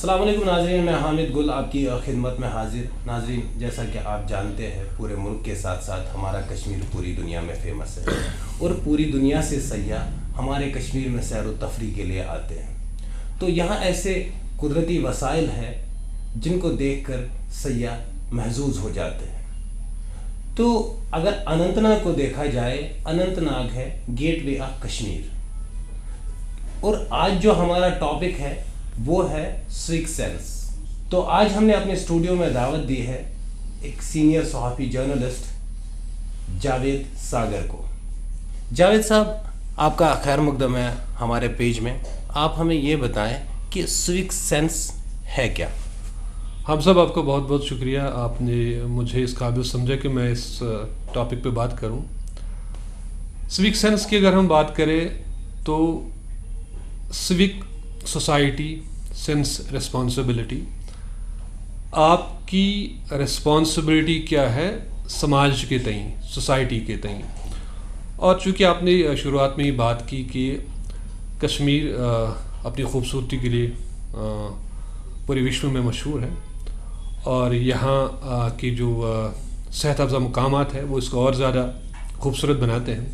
السلام علیکم ناظرین، میں حامد گل آپ کی خدمت میں حاضر. ناظرین، جیسا کہ آپ جانتے ہیں پورے ملک کے ساتھ ساتھ ہمارا کشمیر پوری دنیا میں فیمس ہے اور پوری دنیا سے سیاح ہمارے کشمیر میں سیر و تفریح کے لیے آتے ہیں. تو یہاں ایسے قدرتی وسائل ہیں جن کو دیکھ کر سیاح محظوظ ہو جاتے ہیں. تو اگر اننت ناگ کو دیکھا جائے، اننت ناگ ہے گیٹ وے آف کشمیر. اور آج جو ہمارا ٹاپک ہے وہ ہے سویگ سینس. تو آج ہم نے اپنے اسٹوڈیو میں دعوت دی ہے ایک سینئر صحافی جرنلسٹ جاوید ساگر کو. جاوید صاحب، آپ کا خیر مقدم ہے ہمارے پیج میں. آپ ہمیں یہ بتائیں کہ سویگ سینس ہے کیا؟ ہم سب آپ کو بہت بہت شکریہ، آپ نے مجھے اس قابل سمجھا کہ میں اس ٹاپک پہ بات کروں. سویگ سینس کی اگر ہم بات کریں تو سویک سوسائٹی سینس ریسپانسبلٹی، آپ کی ریسپانسبلٹی کیا ہے سماج کے تئیں، سوسائٹی کے تئیں. اور چونکہ آپ نے شروعات میں ہی بات کی کہ کشمیر اپنی خوبصورتی کے لیے پورے وشو میں مشہور ہے اور یہاں کی جو صحت افزا مقامات ہیں وہ اس کو اور زیادہ خوبصورت بناتے ہیں.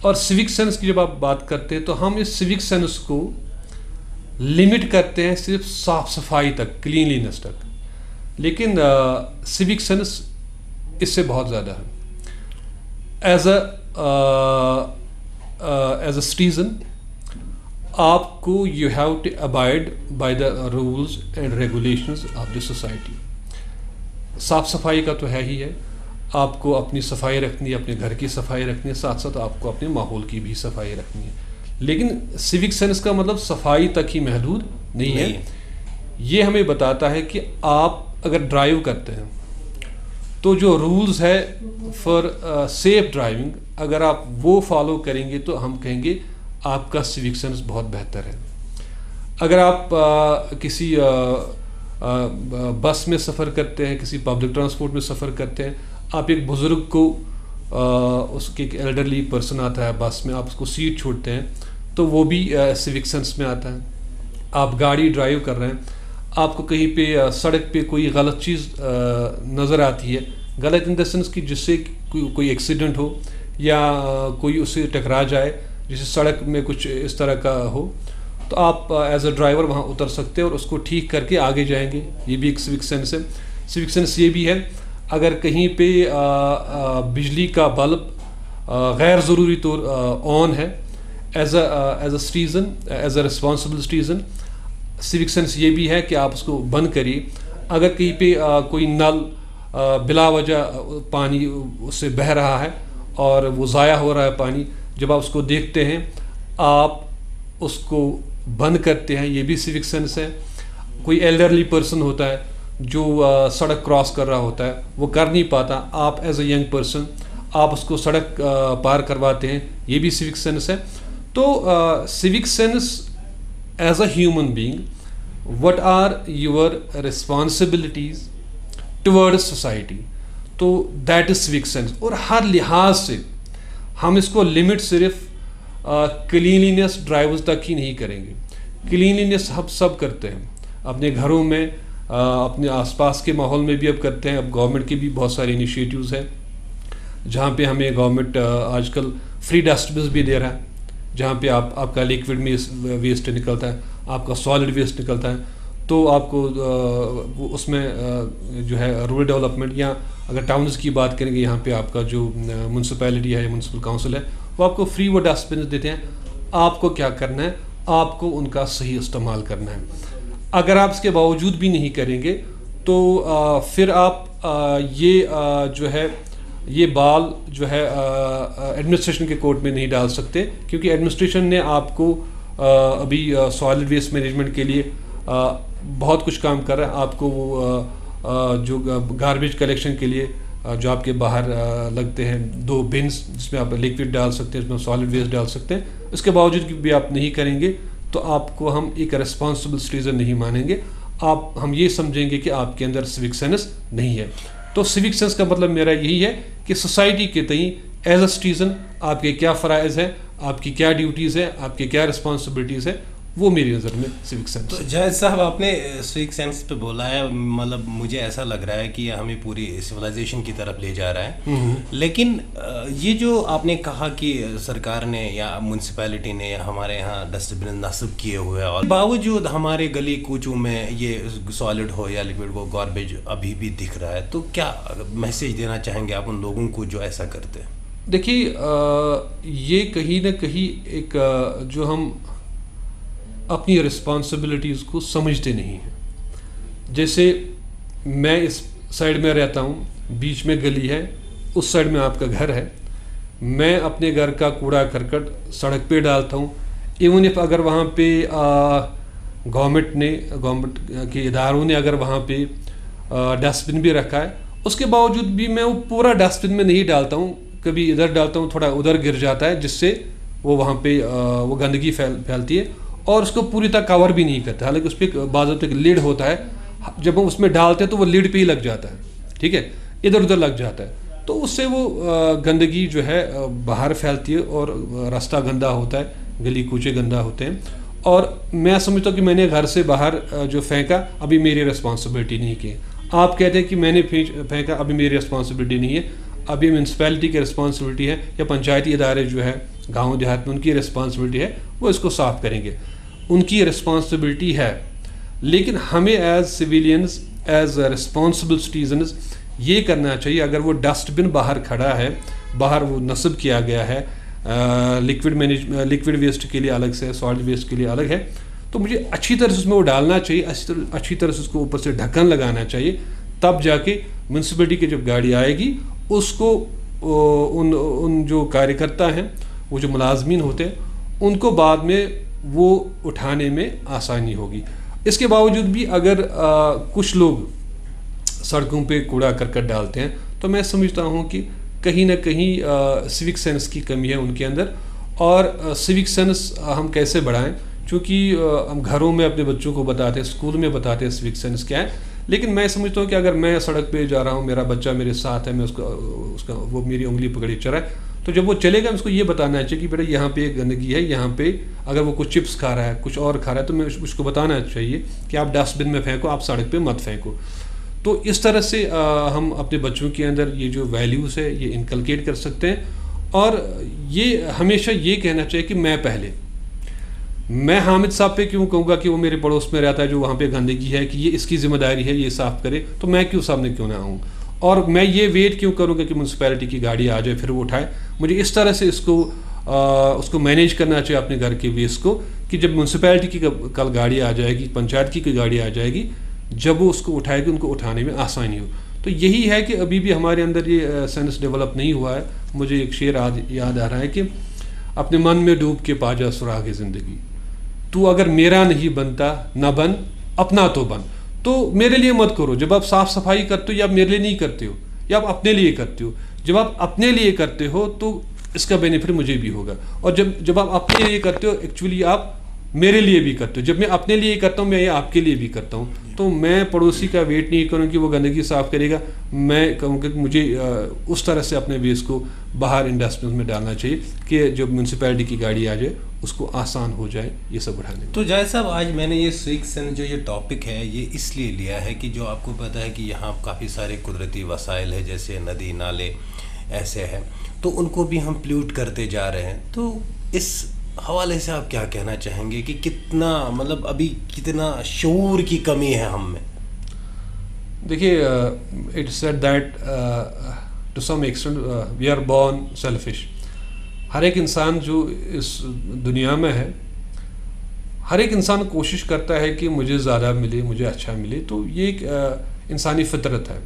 اور سویک سینس کی جب آپ بات کرتے ہیں تو ہم اس سویک سینس کو لمٹ کرتے ہیں صرف صاف صفائی تک، کلینلینس تک. لیکن سویک سینس اس سے بہت زیادہ ہے. ایز اے سٹیزن آپ کو you have to abide by the rules and regulations of the society. صاف صفائی کا تو ہے ہی ہے، آپ کو اپنی صفائی رکھنی ہے، اپنے گھر کی صفائی رکھنی ہے، ساتھ ساتھ آپ کو اپنے ماحول کی بھی صفائی رکھنی ہے. لیکن سویک سینس کا مطلب صفائی تک ہی محدود نہیں ہے. یہ ہمیں بتاتا ہے کہ آپ اگر ڈرائیو کرتے ہیں تو جو رولز ہے فار سیف ڈرائیونگ اگر آپ وہ فالو کریں گے تو ہم کہیں گے آپ کا سویک سینس بہت بہتر ہے. اگر آپ کسی بس میں سفر کرتے ہیں، کسی پبلک ٹرانسپورٹ میں سفر کرتے ہیں، آپ ایک بزرگ کو اس کے ایک ایلڈرلی پرسن آتا ہے بس میں، آپ اس کو سیٹ چھوڑتے ہیں تو وہ بھی سویک سینس میں آتا ہے. آپ گاڑی ڈرائیو کر رہے ہیں، آپ کو کہیں پہ سڑک پہ کوئی غلط چیز نظر آتی ہے، غلط ان دا سینس کہ جس سے کوئی ایکسیڈنٹ ہو یا کوئی اس سے ٹکرا جائے، جسے سڑک میں کچھ اس طرح کا ہو، تو آپ ایز اے ڈرائیور وہاں اتر سکتے ہیں اور اس کو ٹھیک کر کے آگے جائیں گے. یہ بھی ایک سویک سینس ہے. سویک سینس یہ بھی ہے اگر کہیں پہ بجلی کا بلب غیر ضروری طور آن ہے، as a citizen, as a responsible citizen, civic sense یہ بھی ہے کہ آپ اس کو بند کریے. اگر کہیں پہ کوئی نل بلا وجہ پانی اس سے بہہ رہا ہے اور وہ ضائع ہو رہا ہے پانی، جب آپ اس کو دیکھتے ہیں آپ اس کو بند کرتے ہیں، یہ بھی سویک سینس ہے. کوئی ایلڈرلی پرسن ہوتا ہے جو سڑک کراس کر رہا ہوتا ہے، وہ کر نہیں پاتا، آپ ایز اے ینگ پرسن آپ اس کو سڑک پار کرواتے ہیں، یہ بھی سویک سینس ہے. تو civic sense as a human being, what are your responsibilities toward society, تو دیٹ از سویک سینس. اور ہر لحاظ سے ہم اس کو لمٹ صرف کلینلینس ڈرائیوز تک ہی نہیں کریں گے. کلینلینس ہم سب کرتے ہیں اپنے گھروں میں، اپنے آس پاس کے ماحول میں بھی اب کرتے ہیں. اب گورنمنٹ کے بھی بہت سارے انیشیٹیوز ہیں جہاں پہ ہمیں گورنمنٹ آج کل فری ڈسٹ بنس بھی دے رہا ہے، جہاں پہ آپ کا لیکوڈ ویسٹ نکلتا ہے، آپ کا سالڈ ویسٹ نکلتا ہے، تو آپ کو اس میں جو ہے رورل ڈیولپمنٹ یا اگر ٹاؤنز کی بات کریں گے، یہاں پہ آپ کا جو میونسپیلٹی ہے یا میونسپل کاؤنسل ہے وہ آپ کو فری وہ ڈسٹ بنس دیتے ہیں. آپ کو کیا کرنا ہے، آپ کو ان کا صحیح استعمال کرنا ہے. اگر آپ اس کے باوجود بھی نہیں کریں گے تو پھر آپ یہ جو ہے یہ بال جو ہے ایڈمنسٹریشن کے کورٹ میں نہیں ڈال سکتے، کیونکہ ایڈمنسٹریشن نے آپ کو ابھی سالڈ ویسٹ مینجمنٹ کے لیے بہت کچھ کام کر رہا ہے. آپ کو وہ جو گاربیج کلیکشن کے لیے جو آپ کے باہر لگتے ہیں 2 بنس جس میں آپ لیکوڈ ڈال سکتے ہیں، اس میں سالڈ ویسٹ ڈال سکتے ہیں، اس کے باوجود بھی آپ نہیں کریں گے تو آپ کو ہم ایک ریسپانسبل سٹیزن نہیں مانیں گے. ہم یہ سمجھیں گے کہ آپ کے اندر سویک سینس نہیں ہے. تو سویک سینس کا مطلب میرا یہی ہے کہ سوسائٹی کے تئیں ایز اے سٹیزن آپ کے کیا فرائض ہیں، آپ کی کیا ڈیوٹیز ہیں، آپ کی کیا رسپانسبلٹیز ہیں، وہ میری نظر میں سوک سینس. تو جاوید صاحب آپ نے سوک سینس پہ بولا ہے, مطلب مجھے ایسا لگ رہا ہے کہ یہ ہمیں پوری سویلائزیشن کی طرف لے جا رہا ہے. لیکن یہ جو آپ نے کہا کہ سرکار نے یا میونسپیلٹی نے ہمارے یہاں ڈسٹ بن نصب کیے ہوئے, اور باوجود ہمارے گلی کوچوں میں یہ سالڈ ہو یا لکوڈ وہ گاربیج ابھی بھی دکھ رہا ہے, تو کیا میسیج دینا چاہیں گے آپ ان لوگوں کو جو ایسا کرتے ہیں؟ دیکھیے یہ کہیں نہ کہیں ایک جو ہم اپنی رسپانسبلٹیز کو سمجھتے نہیں ہیں. جیسے میں اس سائڈ میں رہتا ہوں, بیچ میں گلی ہے, اس سائڈ میں آپ کا گھر ہے, میں اپنے گھر کا کوڑا کرکٹ سڑک پہ ڈالتا ہوں. ایون اف اگر وہاں پہ گورنمنٹ کے اداروں نے اگر وہاں پہ ڈسٹ بن بھی رکھا ہے, اس کے باوجود بھی میں وہ پورا ڈسٹ بن میں نہیں ڈالتا ہوں, کبھی ادھر ڈالتا ہوں, تھوڑا ادھر گر جاتا ہے, جس سے وہ وہاں پہ وہ گندگی پھیلتی ہے, اور اس کو پوری طرح کور بھی نہیں کرتا. حالانکہ اس پہ باضابطہ ایک لیڈ ہوتا ہے, جب ہم اس میں ڈالتے ہیں تو وہ لیڈ پہ ہی لگ جاتا ہے, ٹھیک ہے, ادھر ادھر لگ جاتا ہے, تو اس سے وہ گندگی جو ہے باہر پھیلتی ہے اور راستہ گندا ہوتا ہے, گلی کوچے گندا ہوتے ہیں. اور میں سمجھتا ہوں کہ میں نے گھر سے باہر جو پھینکا ابھی میری رسپانسبلٹی نہیں کی. آپ کہتے ہیں کہ میں نے پھینکا ابھی میری رسپانسبلٹی نہیں ہے, ابھی میونسپیلٹی کی رسپانسبلٹی ہے یا پنچایتی ادارے جو ہے گاؤں دیہات میں ان کی رسپانسبلٹی ہے, وہ اس کو صاف کریں گے, ان کی رسپانسبلٹی ہے. لیکن ہمیں as civilians, as responsible citizens یہ کرنا چاہیے, اگر وہ ڈسٹ بن باہر کھڑا ہے, باہر وہ نصب کیا گیا ہے, لکوڈ ویسٹ کے لیے الگ سے, سالڈ ویسٹ کے لیے الگ ہے, تو مجھے اچھی طرح سے اس میں وہ ڈالنا چاہیے, اچھی طرح سے اس کو اوپر سے ڈھکن لگانا چاہیے, تب جا کے میونسپلٹی کی جب گاڑی آئے گی اس کو ان جو کاریہ کرتا ہیں, وہ جو ملازمین ہوتے ہیں, ان کو بعد میں وہ اٹھانے میں آسانی ہوگی. اس کے باوجود بھی اگر کچھ لوگ سڑکوں پہ کوڑا کرکٹ ڈالتے ہیں, تو میں سمجھتا ہوں کہ کہیں نہ کہیں سوک سینس کی کمی ہے ان کے اندر. اور سوک سینس ہم کیسے بڑھائیں, چونکہ ہم گھروں میں اپنے بچوں کو بتاتے ہیں, اسکول میں بتاتے ہیں سوک سینس کیا ہے, لیکن میں سمجھتا ہوں کہ اگر میں سڑک پہ جا رہا ہوں, میرا بچہ میرے ساتھ ہے, میں اس کا وہ میری انگلی پکڑی چل رہا ہے, تو جب وہ چلے گا اس کو یہ بتانا چاہیے کہ بیٹا یہاں پہ گندگی ہے, یہاں پہ اگر وہ کچھ چپس کھا رہا ہے, کچھ اور کھا رہا ہے, تو میں اس کو بتانا چاہیے کہ آپ ڈسٹ بن میں پھینکو, آپ سڑک پہ مت پھینکو. تو اس طرح سے ہم اپنے بچوں کے اندر یہ جو ویلیوز ہے یہ انکلکیٹ کر سکتے ہیں. اور یہ ہمیشہ یہ کہنا چاہیے کہ میں پہلے, میں حامد صاحب پہ کیوں کہوں گا کہ وہ میرے پڑوس میں رہتا ہے جو وہاں پہ گندگی ہے, کہ یہ اس کی ذمہ داری ہے یہ صاف کرے, تو میں کیوں سامنے کیوں نہ آؤں, اور میں یہ ویٹ کیوں کروں گا کہ میونسپیلٹی کی گاڑی آ جائے پھر وہ اٹھائے. مجھے اس طرح سے اس کو مینیج کرنا چاہیے اپنے گھر کے ویسٹ کو, کہ جب میونسپیلٹی کی کل گاڑی آ جائے گی, پنچایت کی کوئی گاڑی آ جائے گی, جب وہ اس کو اٹھائے گی ان کو اٹھانے میں آسانی ہو. تو یہی ہے کہ ابھی بھی ہمارے اندر یہ سینس ڈیولپ نہیں ہوا ہے. مجھے ایک شعر یاد آ رہا ہے کہ اپنے من میں ڈوب کے پا جا سراغ زندگی, تو اگر میرا نہیں بنتا نہ بن, اپنا تو بن. تو میرے لیے مت کرو, جب آپ صاف صفائی کرتے ہو یا آپ میرے لیے نہیں کرتے ہو یا آپ اپنے لیے کرتے ہو, جب آپ اپنے لیے کرتے ہو تو اس کا بینیفٹ مجھے بھی ہوگا, اور جب آپ اپنے لیے کرتے ہو ایکچولی آپ میرے لیے بھی کرتے ہو. جب میں اپنے لیے کرتا ہوں میں یہ آپ کے لیے بھی کرتا ہوں. تو میں پڑوسی کا ویٹ نہیں کروں کہ وہ گندگی صاف کرے گا, میں کہوں کہ مجھے اس طرح سے اپنے ویسٹ کو باہر انڈسٹریز میں ڈالنا چاہیے کہ جب میونسپیلٹی کی گاڑی آ جائے اس کو آسان ہو جائے یہ سب اٹھانے. تو جاوید صاحب آج میں نے یہ سوک سینس جو یہ ٹاپک ہے یہ اس لیے لیا ہے کہ جو آپ کو پتہ ہے کہ یہاں کافی سارے قدرتی وسائل ہیں, جیسے ندی نالے ایسے ہیں, تو ان کو بھی ہم پلیوٹ کرتے جا رہے ہیں. تو اس حوالے سے آپ کیا کہنا چاہیں گے کہ کتنا مطلب ابھی کتنا شعور کی کمی ہے ہم میں؟ دیکھیے it said that to some extent we are born selfish. ہر ایک انسان جو اس دنیا میں ہے, ہر ایک انسان کوشش کرتا ہے کہ مجھے زیادہ ملے, مجھے اچھا ملے. تو یہ ایک انسانی فطرت ہے.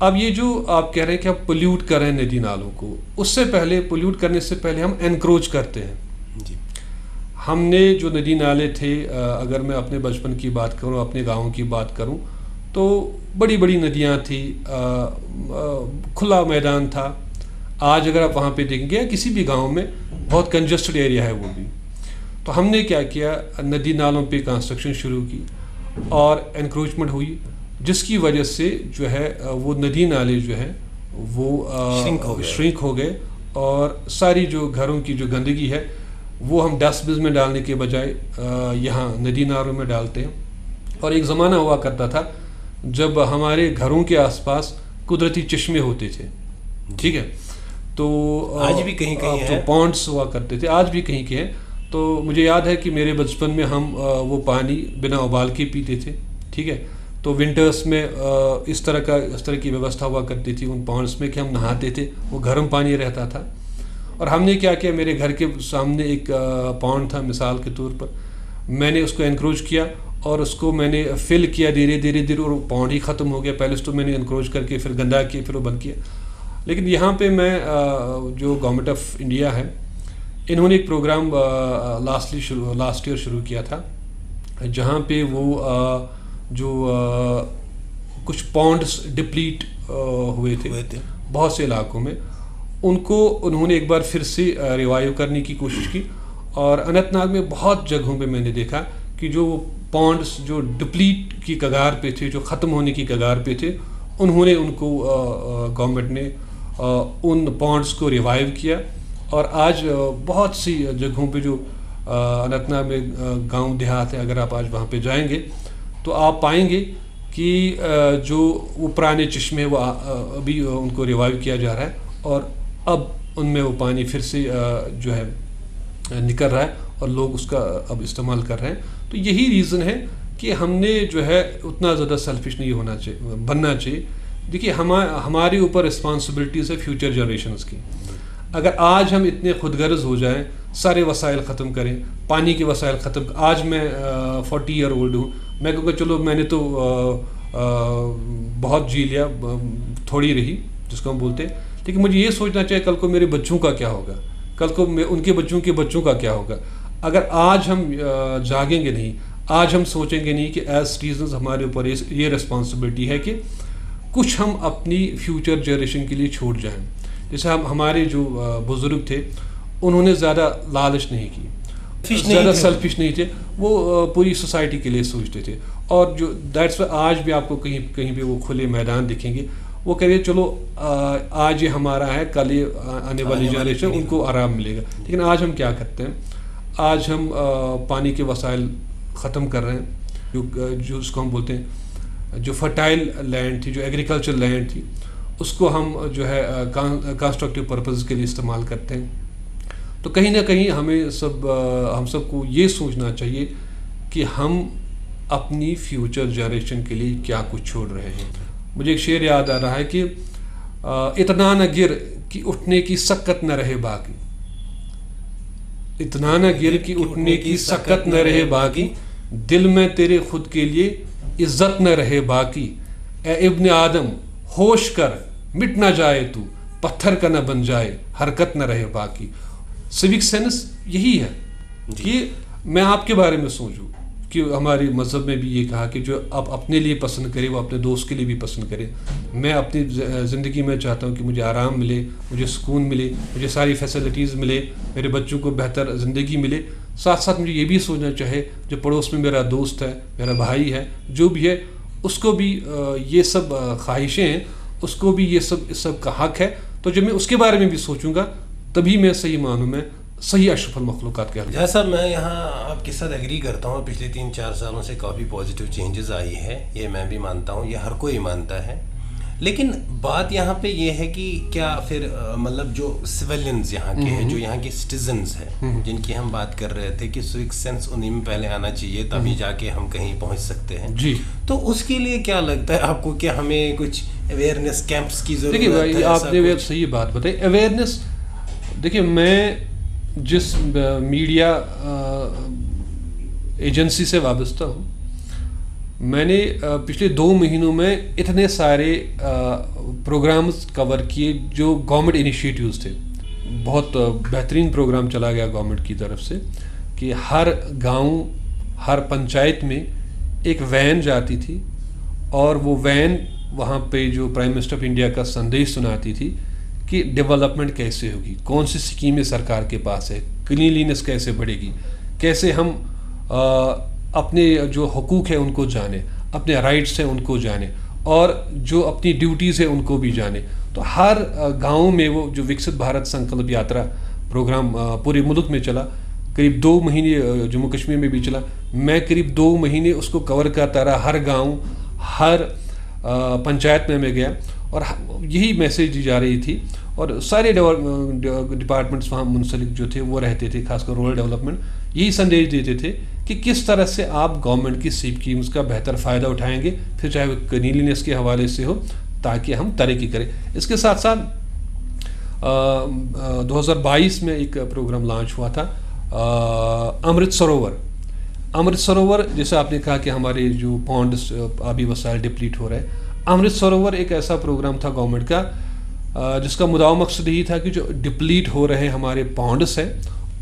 اب یہ جو آپ کہہ رہے ہیں کہ آپ پولیوٹ کر رہے ہیں ندی نالوں کو, اس سے پہلے پولیوٹ کرنے سے پہلے ہم انکروچ کرتے ہیں. ہم نے جو ندی نالے تھے, اگر میں اپنے بچپن کی بات کروں, اپنے گاؤں کی بات کروں, تو بڑی بڑی ندیاں تھیں, کھلا میدان تھا. آج اگر آپ وہاں پہ دیکھیں گے کسی بھی گاؤں میں بہت کنجسٹڈ ایریا ہے وہ بھی. تو ہم نے کیا کیا, ندی نالوں پہ کنسٹرکشن شروع کی اور انکروچمنٹ ہوئی, جس کی وجہ سے جو ہے وہ ندی نالے جو ہے وہ شرنک ہو گئے, اور ساری جو گھروں کی جو گندگی ہے وہ ہم ڈسٹ بن میں ڈالنے کے بجائے یہاں ندی نالوں میں ڈالتے ہیں. اور ایک زمانہ ہوا کرتا تھا جب ہمارے گھروں کے آس پاس قدرتی چشمے ہوتے تھے, ٹھیک ہے, تو آج بھی کہیں کہیں تو پونڈس ہوا کرتے تھے, آج بھی کہیں کے ہیں. تو مجھے یاد ہے کہ میرے بچپن میں ہم وہ پانی بنا ابال کے پیتے تھے, ٹھیک ہے. تو ونٹرس میں اس طرح کی ویوستھا ہوا کرتی تھی ان پونڈس میں کہ ہم نہاتے تھے, وہ گرم پانی رہتا تھا. اور ہم نے کیا کیا, میرے گھر کے سامنے ایک پونڈ تھا مثال کے طور پر, میں نے اس کو انکروچ کیا اور اس کو میں نے فل کیا دھیرے اور پونڈ ہی ختم ہو گیا. پہلے تو میں نے انکروچ کر کے پھر گندا کیا, پھر وہ بند کیا. لیکن یہاں پہ میں جو گورنمنٹ آف انڈیا ہے, انہوں نے ایک پروگرام لاسٹ ایئر شروع کیا تھا, جہاں پہ وہ جو کچھ پونڈس ڈپلیٹ ہوئے تھے بہت سے علاقوں میں, ان کو انہوں نے ایک بار پھر سے ریوائیو کرنے کی کوشش کی. اور اننت ناگ میں بہت جگہوں پہ میں نے دیکھا کہ جو پونڈس جو ڈپلیٹ کی کگار پہ تھے, جو ختم ہونے کی کگار پہ تھے, انہوں نے ان کو گورنمنٹ نے ان پونڈس کو ریوائیو کیا. اور آج بہت سی جگہوں پہ جو اننت ناگ میں گاؤں دیہات ہے, اگر آپ آج وہاں پہ جائیں گے تو آپ پائیں گے کہ جو وہ پرانے چشمے وہ ابھی ان کو ریوائیو کیا جا رہا ہے, اور اب ان میں وہ پانی پھر سے جو ہے نکل رہا ہے اور لوگ اس کا اب استعمال کر رہے ہیں. تو یہی ریزن ہے کہ ہم نے جو ہے اتنا زیادہ سیلفش نہیں بننا چاہیے. دیکھیے ہمارے اوپر رسپانسبلٹیز ہے فیوچر جنریشنز کی. اگر آج ہم اتنے خود غرض ہو جائیں, سارے وسائل ختم کریں, پانی کے وسائل ختم, آج میں 40 ایئر اولڈ ہوں, میں کہوں گا چلو میں نے تو بہت جی لیا, تھوڑی رہی جس کو ہم بولتے ہیں, لیکن مجھے یہ سوچنا چاہیے کل کو میرے بچوں کا کیا ہوگا, کل کو ان کے بچوں کا کیا ہوگا. اگر آج ہم جاگیں گے نہیں, آج ہم سوچیں گے نہیں کہ ایز سٹیزنز ہمارے اوپر یہ رسپانسبلٹی ہے کہ کچھ ہم اپنی فیوچر جنریشن کے لیے چھوڑ جائیں. جیسے ہمارے جو بزرگ تھے, انہوں نے زیادہ لالچ نہیں کی, زیادہ سیلفش نہیں تھے, وہ پوری سوسائٹی کے لیے سوچتے تھے. اور جو دیٹس وائی آج بھی آپ کو کہیں پہ وہ کھلے میدان دکھیں گے, وہ کہہ رہے چلو آج یہ ہمارا ہے, کل یہ آنے والی جنریشن ان کو آرام ملے گا. لیکن آج ہم کیا کرتے ہیں, آج ہم پانی کے وسائل ختم کر رہے ہیں. جو اس کو ہم بولتے ہیں جو فرٹائل لینڈ تھی, جو ایگریکلچر لینڈ تھی, اس کو ہم جو ہے کنسٹرکٹیو پرپز کے لیے استعمال کرتے ہیں. تو کہیں نہ کہیں ہم سب کو یہ سوچنا چاہیے کہ ہم اپنی فیوچر جنریشن کے لیے کیا کچھ چھوڑ رہے ہیں. مجھے ایک شعر یاد آ رہا ہے کہ اتنا نہ گر کہ اٹھنے کی سکت نہ رہے باقی, اتنا نہ گر کہ اٹھنے کی سکت نہ رہے باقی, دل میں تیرے خود کے لیے عزت نہ رہے باقی. اے ابن آدم ہوش کر مٹ نہ جائے تو, پتھر کا نہ بن جائے حرکت نہ رہے باقی. سیوک سینس یہی ہے کہ میں آپ کے بارے میں سوچوں کہ ہماری مذہب میں بھی یہ کہا کہ جو آپ اپنے لیے پسند کرے وہ اپنے دوست کے لیے بھی پسند کرے. میں اپنی زندگی میں چاہتا ہوں کہ مجھے آرام ملے, مجھے سکون ملے, مجھے ساری فیسلٹیز ملے, میرے بچوں کو بہتر زندگی ملے. ساتھ ساتھ مجھے یہ بھی سوچنا چاہے جو پڑوس میں میرا دوست ہے, میرا بھائی ہے, جو بھی ہے, اس کو بھی یہ سب خواہشیں ہیں, اس کو بھی یہ سب کا حق ہے. تو جب میں اس کے بارے میں بھی سوچوں گا تبھی میں صحیح معنوں میں صحیح اشرف المخلوقات کہہ رہا ہوں. جیسا میں یہاں آپ کے ساتھ ایگری کرتا ہوں, پچھلے 3-4 سالوں سے کافی پازیٹیو چینجز آئی ہے, یہ میں بھی مانتا ہوں, یہ ہر کوئی مانتا ہے. لیکن بات یہاں پہ یہ ہے کہ کیا پھر مطلب جو سویلینز یہاں کے ہیں, جو یہاں کے سٹیزنز ہیں, جن کی ہم بات کر رہے تھے کہ سوک سینس انہیں میں پہلے آنا چاہیے تبھی جا کے ہم کہیں پہنچ سکتے ہیں, جی, تو اس کے لیے کیا لگتا ہے آپ کو کہ ہمیں کچھ اویئرنیس کیمپس کی ضرورت ہے؟ دیکھیے بھائی آپ نے صحیح بات بتائی, اویئرنیس. دیکھیے میں جس میڈیا ایجنسی سے وابستہ ہوں, میں نے پچھلے 2 مہینوں میں اتنے سارے پروگرامز کور کیے جو گورنمنٹ انیشیٹیوز تھے. بہت بہترین پروگرام چلا گیا گورنمنٹ کی طرف سے کہ ہر گاؤں, ہر پنچایت میں ایک وین جاتی تھی, اور وہ وین وہاں پہ جو پرائم منسٹر آف انڈیا کا سندیش سناتی تھی کہ ڈیولپمنٹ کیسے ہوگی, کون سی اسکیمیں سرکار کے پاس ہے, کلینلینس کیسے بڑھے گی, کیسے ہم اپنے جو حقوق ہیں ان کو جانیں, اپنے رائٹس ہیں ان کو جانیں, اور جو اپنی ڈیوٹیز ہیں ان کو بھی جانیں. تو ہر گاؤں میں وہ جو وکست بھارت سنکلپ یاترا پروگرام پورے ملک میں چلا, قریب 2 مہینے جموں کشمیر میں بھی چلا. میں قریب 2 مہینے اس کو کور کرتا رہا, ہر گاؤں ہر پنچایت میں گیا اور یہی میسیج دی جا رہی تھی. اور سارے ڈپارٹمنٹس وہاں منسلک جو تھے وہ رہتے تھے, خاص کر رورل ڈیولپمنٹ, یہی سندیش دیتے تھے کہ کس طرح سے آپ گورنمنٹ کی اسکیمز کا بہتر فائدہ اٹھائیں گے, پھر چاہے وہ کلینلینس کے حوالے سے ہو, تاکہ ہم ترقی کریں. اس کے ساتھ ساتھ 2022 میں ایک پروگرام لانچ ہوا تھا, امرت سروور. امرت سروور جیسے آپ نے کہا کہ ہمارے جو پونڈس آبی وسائل ڈپلیٹ ہو رہے ہیں, امرت سروور ایک ایسا پروگرام تھا گورنمنٹ کا جس کا مدعا مقصد یہی تھا کہ جو ڈپلیٹ ہو رہے ہمارے پونڈس ہیں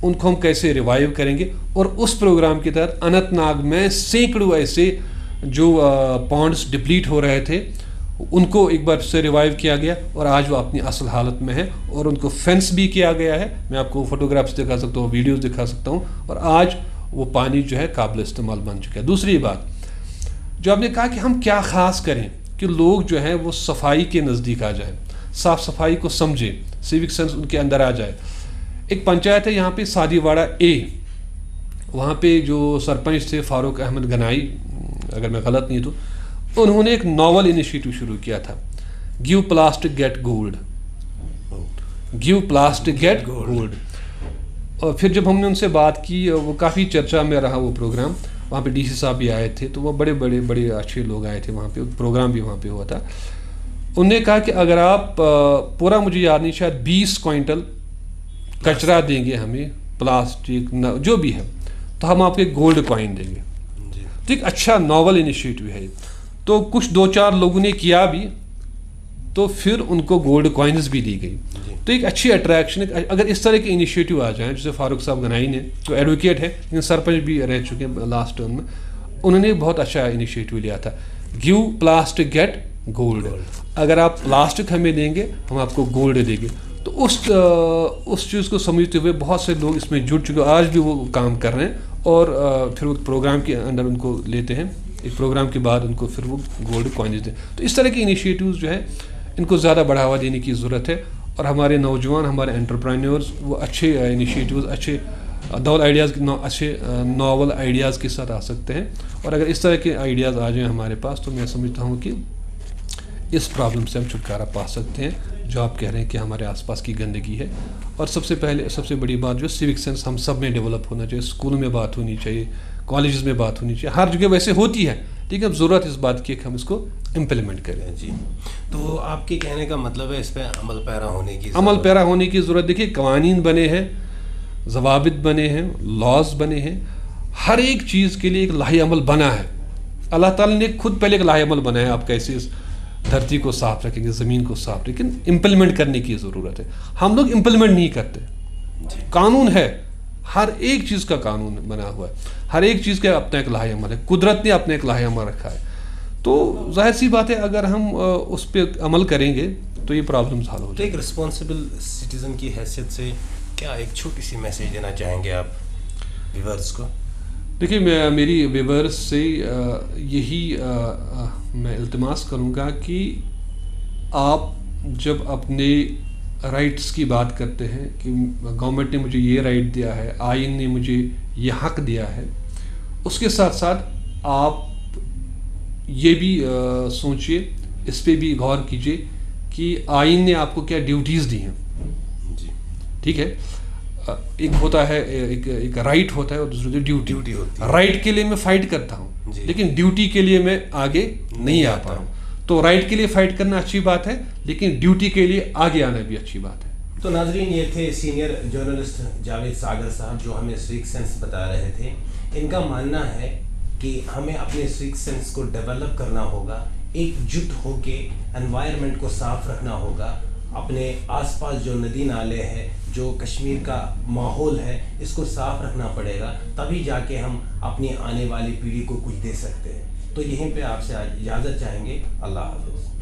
ان کو ہم کیسے ریوائیو کریں گے. اور اس پروگرام کے تحت اننت ناگ میں سینکڑوں ایسے جو پونڈس ڈپلیٹ ہو رہے تھے ان کو ایک بار سے ریوائیو کیا گیا اور آج وہ اپنی اصل حالت میں ہے اور ان کو فینس بھی کیا گیا ہے. میں آپ کو فوٹوگرافس دکھا سکتا ہوں, ویڈیوز دکھا سکتا ہوں, اور آج وہ پانی جو ہے قابل استعمال بن چکا ہے. دوسری بات جو آپ نے کہا کہ ہم کیا خاص کریں کہ لوگ جو ہیں وہ صفائی کے نزدیک آ جائیں, صاف صفائی کو سمجھیں, سیوک سینس ان کے اندر آ جائے. ایک پنچایت ہے یہاں پہ سادی واڑہ اے, وہاں پہ جو سرپنچ تھے فاروق احمد گنائی, اگر میں غلط نہیں تو انہوں نے ایک ناول انیشیٹو شروع کیا تھا, give plastic get gold, give plastic get gold. اور پھر جب ہم نے ان سے بات کی, وہ کافی چرچا میں رہا وہ پروگرام, وہاں پہ ڈی سی صاحب بھی آئے تھے, تو وہ بڑے اچھے لوگ آئے تھے وہاں پہ, پروگرام بھی وہاں پہ ہوا تھا. انہوں نے کہا کہ اگر آپ پورا مجھے یاد نہیں شاید 20 کوئنٹل کچرا دیں گے ہمیں, پلاسٹک جو بھی ہے, تو ہم آپ کو ایک گولڈ کوائن دیں گے. تو ایک اچھا ناول انیشیٹو ہے. تو کچھ 2-4 لوگوں نے کیا بھی, تو پھر ان کو گولڈ کوائنز بھی دی گئی. تو ایک اچھی اٹریکشن, اگر اس طرح کے انیشیٹو آ جائیں, جیسے فاروق صاحب گنائی نے جو ایڈوکیٹ ہے لیکن سرپنچ بھی رہ چکے ہیں لاسٹ ٹرم میں, انہوں نے بہت اچھا انیشیٹو لیا تھا, گیو پلاسٹک گیٹ گولڈ. اگر آپ پلاسٹک ہمیں دیں گے ہم آپ کو گولڈ دیں گے. تو اس چیز کو سمجھتے ہوئے بہت سے لوگ اس میں جڑ چکے, آج بھی وہ کام کر رہے ہیں, اور پھر وہ پروگرام کے اندر ان کو لیتے ہیں, ایک پروگرام کے بعد ان کو پھر وہ گولڈ کوائنز دیں. تو اس طرح کے انیشیٹوز جو ہیں ان کو زیادہ بڑھاوا دینے کی ضرورت ہے, اور ہمارے نوجوان, ہمارے انٹرپرینیورز وہ اچھے انیشیٹوز, اچھے ڈول آئیڈیاز, اچھے ناول آئیڈیاز کے ساتھ آ سکتے ہیں. اور اگر اس طرح کے آئیڈیاز آ جائیں ہمارے پاس, تو میں سمجھتا ہوں کہ اس پرابلم سے ہم چھٹکارا پا سکتے ہیں جو آپ کہہ رہے ہیں کہ ہمارے آس پاس کی گندگی ہے. اور سب سے بڑی بات جو سیوک سینس ہم سب میں ڈیولپ ہونا چاہیے. اسکولوں میں بات ہونی چاہیے, کالجز میں بات ہونی چاہیے, ہر جگہ ویسے ہوتی ہے, لیکن اب ضرورت اس بات کی کہ ہم اس کو امپلیمنٹ کریں. جی, تو آپ کے کہنے کا مطلب ہے اس پہ عمل پیرا ہونے کی ضرورت. دیکھیے قوانین بنے ہیں, ضوابط بنے ہیں, لاز بنے ہیں, ہر ایک چیز کے لیے ایک لاہ عمل بنا ہے. اللہ تعالیٰ نے خود پہلے ایک لاہ عمل بنایا, آپ کیسے اس دھرتی کو صاف رکھیں گے, زمین کو صاف, لیکن امپلیمنٹ کرنے کی ضرورت ہے. ہم لوگ امپلیمنٹ نہیں کرتے. قانون ہے, ہر ایک چیز کا قانون بنا ہوا ہے, ہر ایک چیز کا اپنا ایک لاہ عمل ہے, قدرت نے اپنا ایک لاہ عمل رکھا ہے. تو ظاہر سی بات ہے اگر ہم اس پہ عمل کریں گے تو یہ پرابلمز حل ہو جائیں. تو ایک رسپانسبل سٹیزن کی حیثیت سے کیا ایک چھوٹی سی میسیج دینا چاہیں گے آپ ویورز کو؟ دیکھیے, میں میری ویورز سے یہی میں التماس کروں گا کہ آپ جب اپنے رائٹس کی بات کرتے ہیں کہ گورنمنٹ نے مجھے یہ رائٹ دیا ہے, آئین نے مجھے یہ حق دیا ہے, اس کے ساتھ ساتھ آپ یہ بھی سوچئے, اس پہ بھی غور کیجئے کہ آئین نے آپ کو کیا ڈیوٹیز دی ہیں. جی ٹھیک ہے, ایک ہوتا ہے ایک رائٹ ہوتا ہے اور دوسری ڈیوٹی ہوتی ہے. رائٹ کے لیے میں فائٹ کرتا ہوں, لیکن ڈیوٹی کے لیے میں آگے نہیں آ پا رہا ہوں. تو رائٹ کے لیے فائٹ کرنا اچھی بات ہے, لیکن ڈیوٹی کے لیے آگے آنا بھی اچھی بات ہے. تو ناظرین, یہ تھے سینئر جرنلسٹ جاوید ساگر صاحب جو ہمیں سیوک سینس بتا رہے تھے. ان کا ماننا ہے کہ ہمیں اپنے سیوک سینس کو ڈیولپ کرنا ہوگا, ایک جٹ ہو کے انوائرمنٹ کو صاف رکھنا ہوگا, اپنے آس پاس جو ندی نالے ہیں, جو کشمیر کا ماحول ہے, اس کو صاف رکھنا پڑے گا, تبھی جا کے ہم اپنی آنے والی پیڑھی کو کچھ دے سکتے ہیں. تو یہیں پہ آپ سے آج اجازت چاہیں گے. اللہ حافظ.